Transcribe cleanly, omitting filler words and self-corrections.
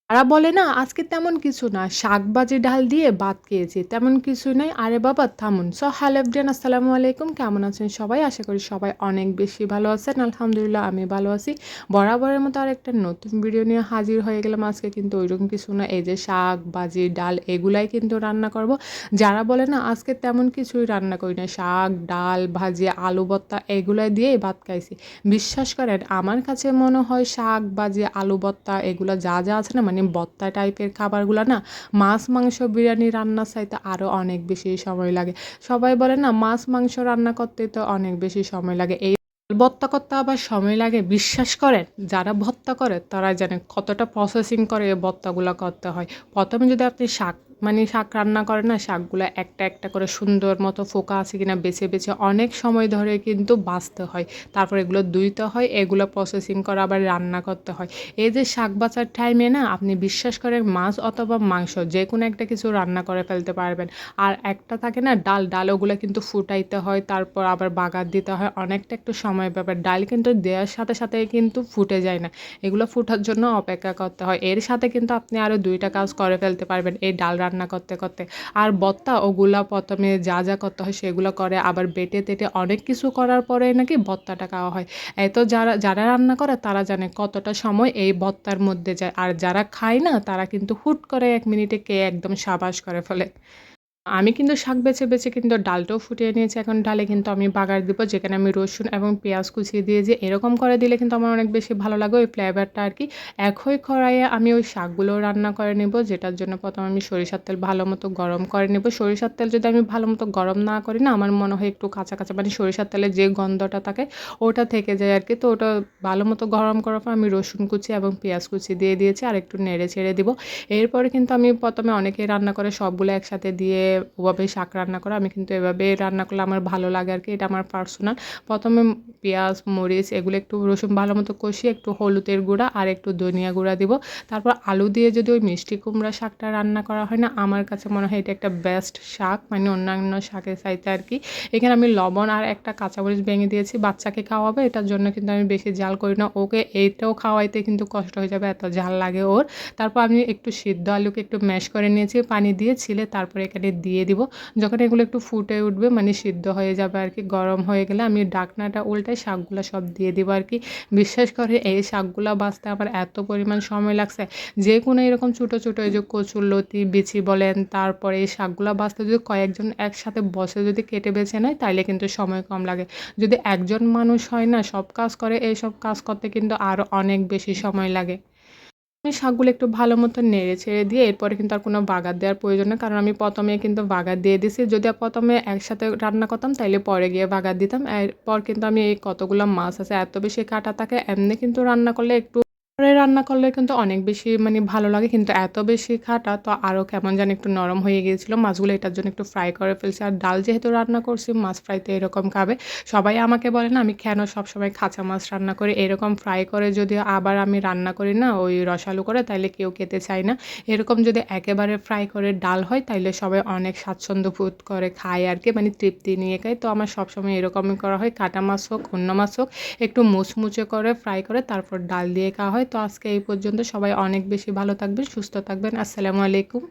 তারা বলে না আজকে তেমন কিছু না, শাক ভাজি ডাল দিয়ে ভাত খেয়েছি, তেমন কিছু নাই। আরে বাবা থামুন। সো হ্যালো এভরিওয়ান, আসসালামু আলাইকুম। কেমন আছেন সবাই? আশা করি সবাই অনেক বেশি ভালো আছেন। আলহামদুলিল্লাহ আমি ভালো আছি। বরাবরের মতো আরেকটা নতুন ভিডিও নিয়ে হাজির হয়ে গেলাম। আজকে কিন্তু ওইরকম কিছু না, এই যে শাক ভাজি ডাল এগুলাই কিন্তু রান্না করব। যারা বলে না আজকে তেমন কিছুই রান্না করি না, শাক ডাল ভাজি আলু ভর্তা এগুলাই দিয়েই ভাত খাইছি, বিশ্বাস করেন আমার কাছে মনে হয় শাক ভাজি আলু ভর্তা এগুলো যা যা আছে না, মানে ভর্তা টাইপের খাবারগুলো না মাছ মাংস বিরিয়ানি রান্নার চাইতে আরও অনেক বেশি সময় লাগে। সবাই বলে না মাছ মাংস রান্না করতে তো অনেক বেশি সময় লাগে, এই ভর্তা করতে আবার সময় লাগে। বিশ্বাস করেন যারা ভর্তা করে তারা জানে কতটা প্রসেসিং করে এই ভর্তাগুলো করতে হয়। প্রথমে যদি আপনি শাক শাক রান্না করেন না, শাকগুলো একটা একটা করে সুন্দর মতো ফোকা আছে কিনা বেছে বেছে অনেক সময় ধরে কিন্তু বাছতে হয়, তারপর এগুলো ধুইতে হয়, এগুলো প্রসেসিং করে আবার রান্না করতে হয়। এই যে শাক বাছার টাইমে না আপনি বিশ্বাস করেন মাছ অথবা মাংস যে কোনো একটা কিছু রান্না করে ফেলতে পারবেন। আর একটা থাকে না ডাল ওগুলো কিন্তু ফুটাইতে হয়, তারপর আবার বাগার দিতে হয়, অনেকটা একটু সময় ব্যাপার। ডাল কিন্তু দেওয়ার সাথে সাথে কিন্তু ফুটে যায় না, এগুলো ফুটার জন্য অপেক্ষা করতে হয়। এর সাথে কিন্তু আপনি আরও 2টা কাজ করে ফেলতে পারবেন এই ডাল রান্না করতে করতে। আর ভর্তা ওগুলা প্রথমে যা যা করতে হয় সেগুলো করে আবার বেটে তেটে অনেক কিছু করার পরে নাকি ভর্তাটা খাওয়া হয়। এই তো যারা যারা রান্না করে তারা জানে কতটা সময় এই ভর্তার মধ্যে যায়, আর যারা খায় না তারা কিন্তু হুট করে 1 মিনিটে খেয়ে একদম সাবাস করে ফেলে। আমি কিন্তু শাক বেছে বেছে কিন্তু ডালটাও ফুটিয়ে নিয়েছি। এখন ডালে কিন্তু আমি বাগার দিব, যেখানে আমি রসুন এবং পেঁয়াজ কুচিয়ে দিয়েছি। এরকম করে দিলে কিন্তু আমার অনেক বেশি ভালো লাগে ওই ফ্লেভারটা আর কি। একই কড়াইয়ে আমি ওই শাকগুলোও রান্না করে নেব, যেটার জন্য প্রথমে আমি সরিষার তেল ভালো মতো গরম করে নেব। সরিষার তেল যদি আমি ভালো মতো গরম না করি না, আমার মনে হয় একটু কাঁচা কাঁচা, মানে সরিষার তেলের যে গন্ধটা থাকে ওটা থেকে যায় আর কি। তো ওটা ভালো মতো গরম করার পর আমি রসুন কুচি এবং পেঁয়াজ কুচি দিয়ে দিয়েছি আর একটু নেড়ে ছেড়ে দিব। এরপরে কিন্তু আমি প্রথমে অনেকেই রান্না করে সবগুলো একসাথে দিয়ে ওভাবে শাক রান্না করা, আমি কিন্তু এভাবে রান্না করলে আমার ভালো লাগে আর কি, এটা আমার পার্সোনাল। প্রথমে পেঁয়াজ মরিচ এগুলো একটু রসুন ভালো মতো কষিয়ে একটু হলুদের গুঁড়া আর একটু ধনিয়া গুঁড়া দিব। তারপর আলু দিয়ে যদি ওই মিষ্টি কুমড়া শাকটা রান্না করা হয় না, আমার কাছে মনে হয় এটা একটা বেস্ট শাক, মানে অন্যান্য শাকের চাইতে আর কি। এখানে আমি লবণ আর একটা কাঁচামরিচ ভেঙে দিয়েছি, বাচ্চাকে খাওয়াবে এটার জন্য কিন্তু আমি বেশি ঝাল করি না, ওকে এইটাও খাওয়াইতে কিন্তু কষ্ট হয়ে যাবে, এত ঝাল লাগে ওর। তারপর আমি একটু সিদ্ধ আলুকে একটু ম্যাশ করে নিয়েছি, পানি দিয়ে ছিলে তারপরে এখানে দিয়ে দিব। যখন এগুলো একটু ফুটে উঠবে, মানে সিদ্ধ হয়ে যাবে আর কি, গরম হয়ে গেলে আমি ঢাকনাটা উল্টাই শাকগুলো সব দিয়ে দিব আর কি। বিশ্বাস করে এই শাকগুলো বাছতে আমার এত পরিমাণ সময় লাগছে, যে কোনো এরকম ছোটো ছোটো এই যে কচুরলতি বিচি বলেন, তারপরে এই শাকগুলো বাছতে যদি কয়েকজন একসাথে বসে যদি কেটে বেছে নেয় তাইলে কিন্তু সময় কম লাগে। যদি একজন মানুষ হয় না সব কাজ করে, এইসব কাজ করতে কিন্তু আরও অনেক বেশি সময় লাগে। আমি শাকগুলো একটু ভালো মতো নেড়ে ছেড়ে দিয়ে এরপরে কিন্তু আর কোনো বাগার দেওয়ার প্রয়োজন নেই, কারণ আমি প্রথমে কিন্তু বাগার দিয়ে দিছি। যদি প্রথমে একসাথে রান্না করতাম তাইলে পরে গিয়ে বাগার দিতাম। এরপর কিন্তু আমি এই কতগুলো মাছ আছে এত বেশি কাটা থাকে, এমনি কিন্তু রান্না করলে একটু পরে রান্না করলে কিন্তু অনেক বেশি ভালো লাগে, কিন্তু এত বেশি খাটা তো আরও কেমন জানি একটু নরম হয়ে গিয়েছিল মাছগুলো, এটার জন্য একটু ফ্রাই করে ফেলছি। আর ডাল যেহেতু রান্না করছি মাছ ফ্রাইতে এরকম খাবে সবাই, আমাকে বলে না আমি কেন সবসময় কাঁচা মাছ রান্না করি, এরকম ফ্রাই করে যদি আবার আমি রান্না করি না ওই রসালো করে, তাইলে কেউ খেতে চায় না। এরকম যদি একেবারে ফ্রাই করে ডাল হয় তাইলে সবাই অনেক স্বাচ্ছন্দ্য বোধ করে খায় আর কি, তৃপ্তি নিয়ে খায়। তো আমার সবসময় এরকমই করা হয়, কাটা মাছ হোক অন্য মাছ হোক একটু মুচমুচে করে ফ্রাই করে তারপর ডাল দিয়ে খাওয়া হয়। তো আজকে এই পর্যন্ত, সবাই অনেক বেশি ভালো থাকবেন সুস্থ থাকবেন। আসসালামু আলাইকুম।